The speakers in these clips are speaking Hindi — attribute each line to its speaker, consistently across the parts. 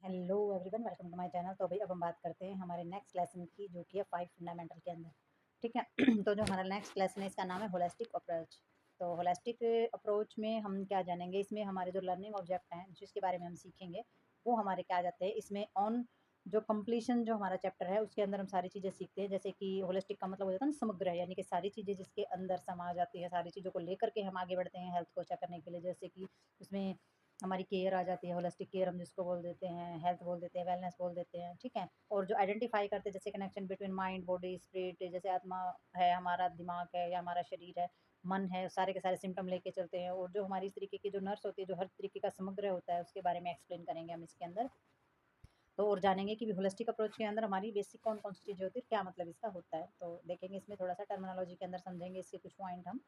Speaker 1: Hello everyone, welcome to my channel. तो भाई अब हम बात करते हैं हमारे नेक्स्ट लेसन की, जो कि है 5 फंडामेंटल के अंदर। ठीक है। तो जो हमारा नेक्स्ट लेसन है इसका नाम है होलिस्टिक अप्रोच। तो होलिस्टिक अप्रोच में हम क्या जानेंगे, इसमें हमारे जो लर्निंग ऑब्जेक्ट हैं जिसके बारे में हम सीखेंगे वो हमारे क्या आ जाते हैं इसमें ऑन जो कंप्लीशन जो हमारा चैप्टर है उसके अंदर हम सारी चीज़ें सीखते हैं। जैसे कि होलिस्टिक का मतलब हो जाता है ना समग्र, यानी कि सारी चीज़ें जिसके अंदर समा जाती है, सारी चीज़ों को लेकर के हम आगे बढ़ते हैं हेल्थ को अच्छा करने के लिए। जैसे कि उसमें हमारी केयर आ जाती है, होलिस्टिक केयर हम जिसको बोल देते हैं, हेल्थ बोल देते हैं, वेलनेस बोल देते हैं। ठीक है। और जो आइडेंटिफाई करते हैं जैसे connection between mind body spirit, जैसे आत्मा है, हमारा दिमाग है या हमारा शरीर है, मन है, सारे के सारे सिम्टम लेके चलते हैं। और जो हमारी इस तरीके की जो नर्स होती है जो हर तरीके का समग्र होता है उसके बारे में एक्सप्लेन करेंगे हम इसके अंदर। तो और जानेंगे कि होलिस्टिक अप्रोच के अंदर हमारी बेसिक कौन कौन सी चीज़ें होती है, क्या मतलब इसका होता है। तो देखेंगे इसमें थोड़ा सा टर्मिनोलॉजी के अंदर समझेंगे इसके कुछ पॉइंट हम।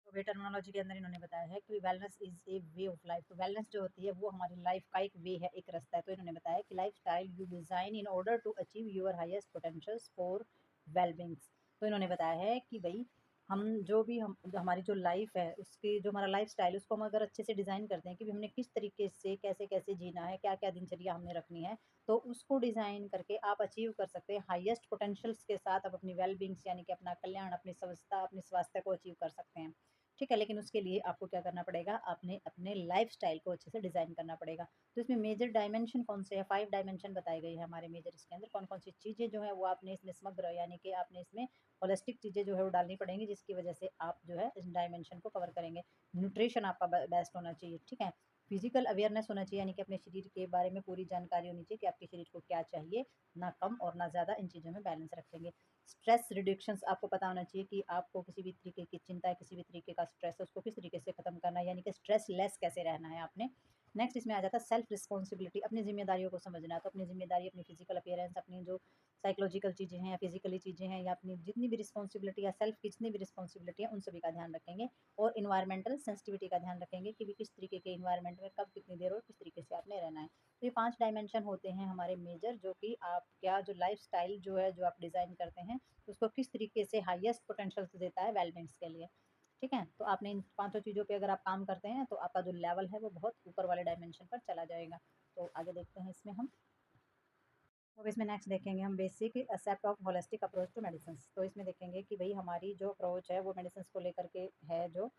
Speaker 1: तो वे टर्मिनोलॉजी के अंदर इन्होंने बताया है कि wellness is a way of life. तो वेलनेस जो होती है वो हमारी लाइफ का एक वे है, एक रास्ता है। तो इन्होंने बताया कि life style you design in order to achieve your highest potentials for wellbeings. तो इन्होंने बताया है कि भाई हम जो हमारी जो लाइफ है उसकी जो हमारा लाइफ स्टाइल उसको हम अगर अच्छे से डिज़ाइन करते हैं कि हमने किस तरीके से कैसे कैसे जीना है, क्या क्या दिनचर्या हमने रखनी है, तो उसको डिज़ाइन करके आप अचीव कर सकते हैं हाईएस्ट पोटेंशियल्स के साथ। आप अपनी वेलबिंग्स यानी कि अपना कल्याण, अपनी स्वस्थता, अपने स्वास्थ्य को अचीव कर सकते हैं। ठीक है। लेकिन उसके लिए आपको क्या करना पड़ेगा, आपने अपने लाइफ़स्टाइल को अच्छे से डिज़ाइन करना पड़ेगा। तो इसमें मेजर डायमेंशन कौन से हैं, 5 डायमेंशन बताए गए हैं हमारे मेजर। इसके अंदर कौन-कौन सी चीज़ें जो हैं वो आपने इसमें समग्र यानी कि आपने इसमें होलिस्टिक चीज़ें जो है वो डालनी पड़ेंगी, जिसकी वजह से आप जो है इस डायमेंशन को कवर करेंगे। न्यूट्रिशन आपका बेस्ट होना चाहिए। ठीक है। फिजिकल अवेयरनेस होना चाहिए, यानी कि अपने शरीर के बारे में पूरी जानकारी होनी चाहिए कि आपके शरीर को क्या चाहिए, ना कम और ना ज़्यादा, इन चीज़ों में बैलेंस रखेंगे। स्ट्रेस रिडक्शंस आपको पता होना चाहिए कि आपको किसी भी तरीके की चिंता है, किसी भी तरीके का स्ट्रेस है, उसको किस तरीके से ख़त्म करना है, यानी कि स्ट्रेस लेस कैसे रहना है आपने। नेक्स्ट इसमें आ जाता है सेल्फ रिस्पॉन्सिबिलिटी, अपनी जिम्मेदारियों को समझना है। तो अपनी जिम्मेदारी, अपनी फिजिकल अपीयरेंस, अपनी जो साइकोलॉजिकल चीज़ें हैं या फिजिकली चीज़ें हैं, या अपनी जितनी भी रिस्पॉन्सिबिलिटी या सेल्फ की जितनी भी रिस्पॉन्सिबिलिटी है उन सभी का ध्यान रखेंगे। और इन्वायरमेंटल सेंसिटिविटी का ध्यान रखेंगे कि भी किस तरीके के इन्वायरमेंट में कब कितनी देर और किस तरीके से आपने रहना है। तो ये 5 डायमेंशन होते हैं हमारे मेजर, जो कि आप क्या जो लाइफ़स्टाइल जो है जो आप डिज़ाइन करते हैं उसको किस तरीके से हाईएस्ट पोटेंशियल देता है वेलबींग्स के लिए। ठीक है। तो आपने इन पाँचों चीज़ों पे अगर आप काम करते हैं तो आपका जो लेवल है वो बहुत ऊपर वाले डायमेंशन पर चला जाएगा। तो आगे देखते हैं इसमें हम। तो इसमें नेक्स्ट देखेंगे हम basic aspect of holistic approach to medicine. तो इसमें देखेंगे कि भाई हमारी जो अप्रोच है वो मेडिसिन को लेकर के है जो।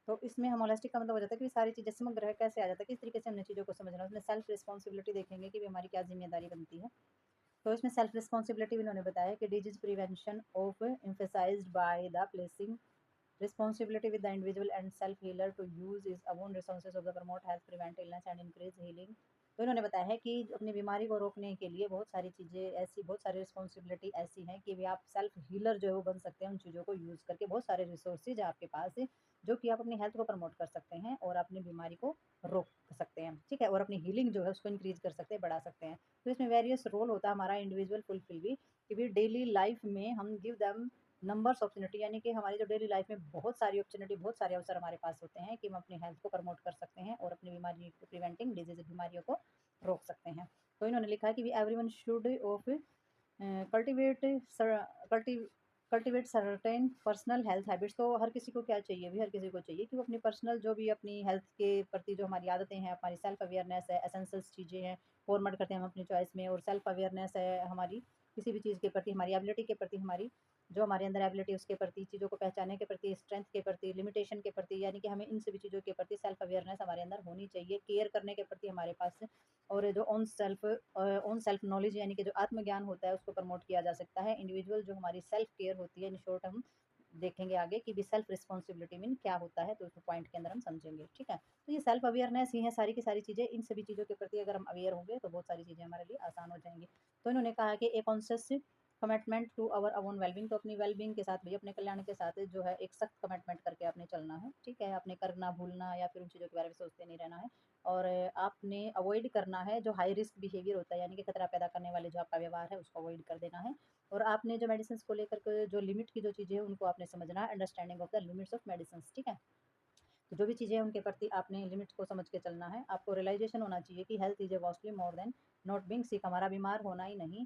Speaker 1: तो इसमें हम होलिस्टिक का मतलब हो जाता है कि सारी चीज़ें समग्र है, कैसे आ जाता है, किस तरीके से हमने चीज़ों को समझना है। उसमें सेल्फ रिस्पॉन्सिबिलिटी देखेंगे कि भी हमारी क्या जिम्मेदारी बनती है। तो इसमें सेल्फ रिस्पॉन्सिबिलिटी भी उन्होंने बताया कि disease prevention of emphasized by the placing responsibility with the individual and self healer to use his own resources of the promote health, prevent illness and increase healing। तो इन्होंने बताया है कि अपनी बीमारी को रोकने के लिए बहुत सारी चीज़ें ऐसी, बहुत सारी रिस्पॉन्सिबिलिटी ऐसी हैं कि भी आप सेल्फ हीलर जो है वो बन सकते हैं उन चीज़ों को यूज़ करके। बहुत सारे रिसोर्सेज आपके पास है जो कि आप अपनी हेल्थ को प्रमोट कर सकते हैं और अपनी बीमारी को रोक सकते हैं। ठीक है। और अपनी हीलिंग जो है उसको इंक्रीज कर सकते हैं, बढ़ा सकते हैं। तो इसमें वेरियस रोल होता है हमारा इंडिविजुअल फुलफिल भी, कि भी डेली लाइफ में हम गिव दैम नंबर्स अपॉर्चुनिटी, यानी कि हमारी जो डेली लाइफ में बहुत सारी अपॉर्चुनिटी, बहुत सारे अवसर हमारे पास होते हैं कि हम अपनी हेल्थ को प्रमोट कर सकते हैं और अपनी बीमारी को प्रिवेंटिंग डिजीज बीमारियों को रोक सकते हैं। तो इन्होंने लिखा है कि everyone should of cultivate cultivate certain personal health habits. तो हर किसी को क्या चाहिए भी, हर किसी को चाहिए कि वो अपनी पर्सनल जो भी अपनी हेल्थ के प्रति जो हमारी आदतें हैं, हमारी सेल्फ अवेयरनेस है, एसेंशियल्स चीज़ें हैं, फॉर्मेट करते हैं हम अपनी चॉइस में। और सेल्फ अवेयरनेस है हमारी किसी भी चीज़ के प्रति, हमारी एबिलिटी के प्रति, हमारी जो हमारे अंदर एबिलिटी उसके प्रति, चीज़ों को पहचानने के प्रति, स्ट्रेंथ के प्रति, लिमिटेशन के प्रति, यानी कि हमें इन सभी चीज़ों के प्रति सेल्फ अवेयरनेस हमारे अंदर होनी चाहिए। केयर करने के प्रति हमारे पास, और जो ओन सेल्फ नॉलेज यानी कि जो आत्मज्ञान होता है उसको प्रमोट किया जा सकता है। इंडिविजुअल जो हमारी सेल्फ केयर होती है, इन शॉर्ट हम देखेंगे आगे कि भी सेल्फ रिस्पॉन्सिबिलिटी मीन क्या होता है, तो उस पॉइंट के अंदर हम समझेंगे। ठीक है। तो ये सेल्फ अवेयरनेस ही है सारी की सारी चीज़ें। इन सभी चीज़ों के प्रति अगर हम अवेयर होंगे तो बहुत सारी चीज़ें हमारे लिए आसान हो जाएंगी। तो इन्होंने कहा कि a conscious commitment to our own wellbeing. तो अपनी वेलबींग के साथ भी, अपने कल्याण के साथ जो है एक सख्त कमिटमेंट करके आपने चलना है। ठीक है। आपने करना भूलना या फिर उन चीज़ों के बारे में सोचते नहीं रहना है। और आपने अवॉइड करना है जो हाई रिस्क बिहेवियर होता है, यानी कि खतरा पैदा करने वाले जो आपका व्यवहार है उसको अवॉइड कर देना है। और आपने जो मेडिसिन को लेकर के जो लिमिट की जो चीज़ें हैं उनको आपने समझना है, understanding of the limits of medicine. ठीक है। तो जो भी चीज़ें हैं उनके प्रति आपने लिमिट को समझ के चलना है। आपको रियलाइजेशन होना चाहिए कि health is a vastly more than not being sick. हमारा बीमार होना ही नहीं,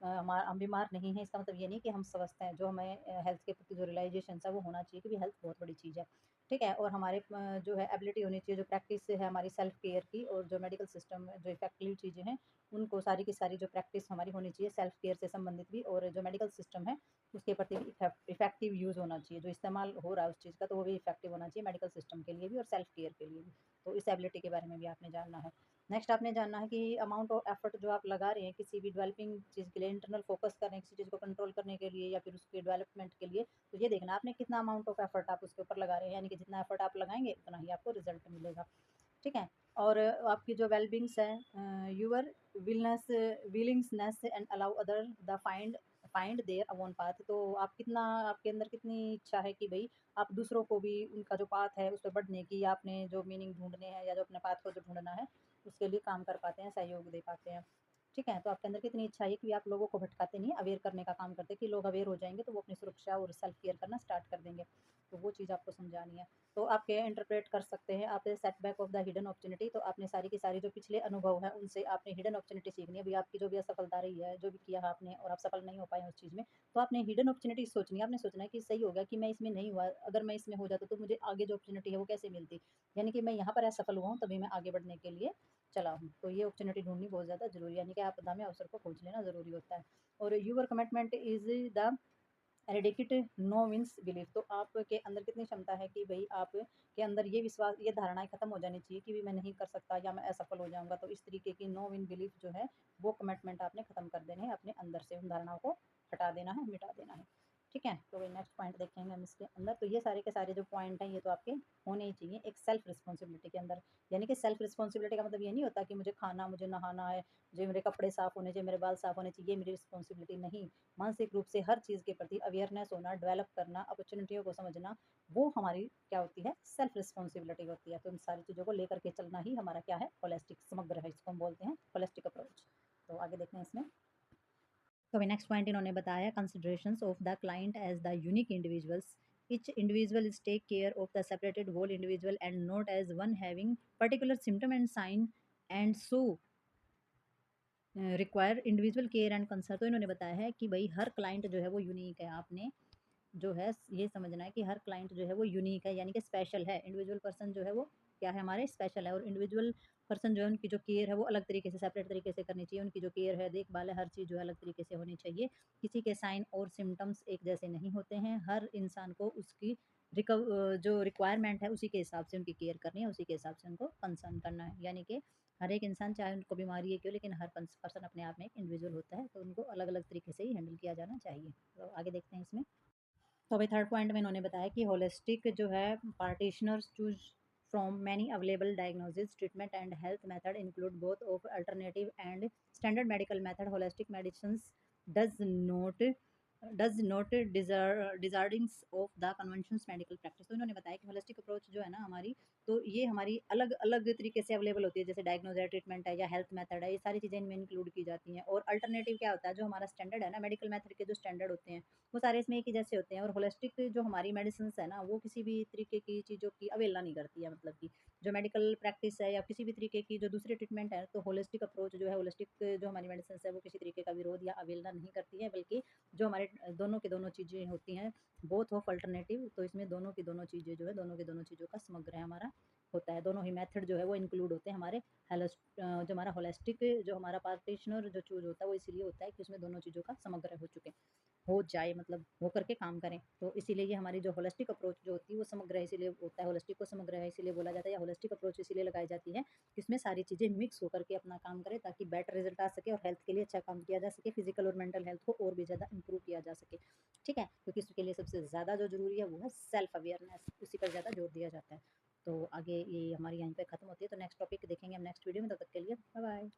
Speaker 1: हम बीमार नहीं हैं, इसका मतलब ये नहीं कि हम स्वस्थ हैं। जो हमें हेल्थ के प्रति जो रियलाइजेशन है वो होना चाहिए कि हेल्थ बहुत बड़ी चीज़ है, ठीक है। और हमारे जो है एबिलिटी होनी चाहिए, जो प्रैक्टिस है हमारी सेल्फ केयर की, और जो मेडिकल सिस्टम में जो इफेक्टिव चीज़ें हैं उनको सारी की सारी जो प्रैक्टिस हमारी होनी चाहिए सेल्फ केयर से संबंधित भी, और जो मेडिकल सिस्टम है उसके प्रति भी इफेक्टिव यूज़ होना चाहिए। जो इस्तेमाल हो रहा है उस चीज़ का तो वो भी इफेक्टिव होना चाहिए मेडिकल सिस्टम के लिए भी और सेल्फ केयर के लिए भी। तो इस एबिलिटी के बारे में भी आपने जानना है। नेक्स्ट आपने जानना है कि अमाउंट ऑफ एफर्ट जो आप लगा रहे हैं किसी भी डेवलपिंग चीज़ के लिए, इंटरनल फोकस कर रहे हैं किसी चीज़ को कंट्रोल करने के लिए या फिर उसके डेवलपमेंट के लिए, तो ये देखना आपने कितना अमाउंट ऑफ एफर्ट आप उसके ऊपर लगा रहे हैं, यानी कि जितना एफर्ट आप लगाएंगे उतना ही आपको रिजल्ट मिलेगा, ठीक है। और आपकी जो वेलबिंग्स है, your wellness willingness and allow other the find their own path, तो आप कितना, आपके अंदर कितनी इच्छा है कि भाई आप दूसरों को भी उनका जो पाथ है उस पर बढ़ने की, या आपने जो मीनिंग ढूंढने हैं या जो अपने पाथ को जो ढूंढना है उसके लिए काम कर पाते हैं, सहयोग दे पाते हैं, ठीक है। तो आपके अंदर कितनी इच्छा है कि आप लोगों को भटकाते नहीं, अवेयर करने का काम करते हैं कि लोग अवेयर हो जाएंगे तो वो अपनी सुरक्षा और सेल्फ केयर करना स्टार्ट कर देंगे, तो वो चीज़ आपको समझानी है। तो आप क्या इंटरप्रेट कर सकते हैं आप setback of the hidden opportunity, तो आपने सारी की सारी जो पिछले अनुभव है उनसे आपने हिडन अपॉर्चुनिटी सीखनी है। अभी आपकी जो भी असफलता रही है, जो भी किया है आपने और आप सफल नहीं हो पाए उस चीज़ में, तो आपने हिडन अपॉर्चुनिटी सोचनी है। आपने सोचना है कि सही हो गया कि मैं इसमें नहीं हुआ, अगर मैं इसमें हो जाता तो मुझे आगे जो अपॉर्चुनिटी है वो कैसे मिलती, यानी कि मैं यहाँ पर असफल हुआ हूँ तभी मैं आगे बढ़ने के लिए चला हूँ। तो ये अपॉर्चुनिटी ढूंढनी बहुत ज़्यादा ज़रूरी है, यानी कि आपदा में अवसर को खोज लेना ज़रूरी होता है। और your commitment is the addict no means belief, तो आपके अंदर कितनी क्षमता है कि भाई आप के अंदर ये विश्वास, ये धारणाएं खत्म हो जानी चाहिए कि भी मैं नहीं कर सकता या मैं असफल हो जाऊंगा। तो इस तरीके की नो विन बिलीफ जो है वो कमिटमेंट आपने खत्म कर देने हैं, अपने अंदर से उन धारणाओं को हटा देना है, मिटा देना है, ठीक है। तो वही नेक्स्ट पॉइंट देखेंगे हम इसके अंदर। तो ये सारे के सारे जो पॉइंट हैं ये तो आपके होने ही चाहिए एक सेल्फ रिस्पॉन्सिबिलिटी के अंदर, यानी कि सेल्फ रिस्पॉन्सिबिलिटी का मतलब ये नहीं होता कि मुझे खाना, मुझे नहाना है, मुझे मेरे कपड़े साफ होने चाहिए, मेरे बाल साफ होने चाहिए, ये मेरी रिस्पॉन्सिबिलिटी नहीं। मानसिक रूप से हर चीज़ के प्रति अवेयरनेस होना, डेवलप करना, अपॉर्चुनिटियों को समझना, वो हमारी क्या होती है, सेल्फ रिस्पॉन्सिबिलिटी होती है। तो इन सारी चीज़ों को लेकर के चलना ही हमारा क्या है, होलिस्टिक समग्र है, इसको हम बोलते हैं होलिस्टिक अप्रोच। तो आगे देखते हैं इसमें। तो अभी नेक्स्ट पॉइंट इन्होंने बताया considerations of the client as the unique individuals, each individual is take care of the separated whole individual and not as one having particular symptom and sign, and so require individual care and concern. तो इन्होंने बताया है कि भाई हर क्लाइंट जो है वो यूनिक है, आपने जो है ये समझना है कि हर क्लाइंट जो है वो यूनिक है, यानी कि स्पेशल है। इंडिविजुअल पर्सन जो है वो क्या है, हमारे स्पेशल है, और इंडिविजुअल पर्सन जो है उनकी जो केयर है वो अलग तरीके से, सेपरेट तरीके से करनी चाहिए। उनकी जो केयर है, देखभाल है, हर चीज़ जो है अलग तरीके से होनी चाहिए। किसी के साइन और सिम्टम्स एक जैसे नहीं होते हैं। हर इंसान को उसकी जो रिक्वायरमेंट है उसी के हिसाब से उनकी केयर करनी है, उसी के हिसाब से उनको कंसर्न करना है। यानी कि हर एक इंसान, चाहे उनको बीमारी है क्यों, लेकिन हर पर्सन अपने आप में एक इंडिविजुअल होता है, तो उनको अलग अलग तरीके से ही हैंडल किया जाना चाहिए। तो आगे देखते हैं इसमें। तो अभी थर्ड पॉइंट में इन्होंने बताया कि होलिस्टिक जो है practitioners choose from many available diagnosis treatment and health method include both of alternative and standard medical method. Holistic medicine does not disregards of the conventions medical practice. तो इन्होंने बताया कि होलिस्टिक अप्रोच जो है ना हमारी, तो ये हमारी अलग अलग तरीके से अवेलेबल होती है, जैसे डायग्नोज है, ट्रीटमेंट है या हेल्थ मेथड है, ये सारी चीज़ें इनमें इंक्लूड की जाती हैं। और अल्टरनेटिव क्या होता है, जो हमारा स्टैंडर्ड है ना मेडिकल मेथड के जो स्टैंडर्ड होते हैं वो सारे इसमें एक ही जैसे होते हैं। और होलिस्टिक जो हमारी मेडिसिन है ना वो किसी भी तरीके की चीज़ों की अवहेलना नहीं करती है, मतलब कि जो मेडिकल प्रैक्टिस है या किसी भी तरीके की जो दूसरी ट्रीटमेंट है, तो होलिस्टिक अप्रोच जो है, होलिस्टिक जो हमारी मेडिसिन है वो किसी तरीके का विरोध या अवहेलना नहीं करती है, बल्कि जो हमारे दोनों के दोनों चीज़ें होती हैं, बोथ ऑफ अल्टरनेटिव, तो इसमें दोनों की दोनों चीज़ें जो है, दोनों की दोनों चीज़ों का समग्र है हमारा होता है। दोनों ही मेथड जो है वो इंक्लूड होते हैं हमारे जो हमारा होलिस्टिक जो हमारा पार्टिशनर जो चूज होता है वो इसलिए होता है कि उसमें दोनों चीज़ों का समग्र हो जाए, मतलब हो करके काम करें। तो इसीलिए ये हमारी जो होलिस्टिक अप्रोच जो होती है वो समग्र है, इसीलिए होता है होलिस्टिक को समग्र है इसीलिए बोला जाता है, या होलिस्टिक अप्रोच इसीलिए लगाई जाती है कि इसमें सारी चीज़ें मिक्स होकर के अपना काम करें, ताकि बेटर रिजल्ट आ सके और हेल्थ के लिए अच्छा काम किया जा सके, फिजिकल और मेंटल हेल्थ को और भी ज़्यादा इंप्रूव किया जा सके, ठीक है। क्योंकि इसके लिए सबसे ज़्यादा जो ज़रूरी है वो है सेल्फ अवेयरनेस, उसी पर ज़्यादा जोर दिया जाता है। तो आगे ये हमारी यहीं पे ख़त्म होती है, तो नेक्स्ट टॉपिक देखेंगे हम नेक्स्ट वीडियो में। तब तक के लिए बाय बाय।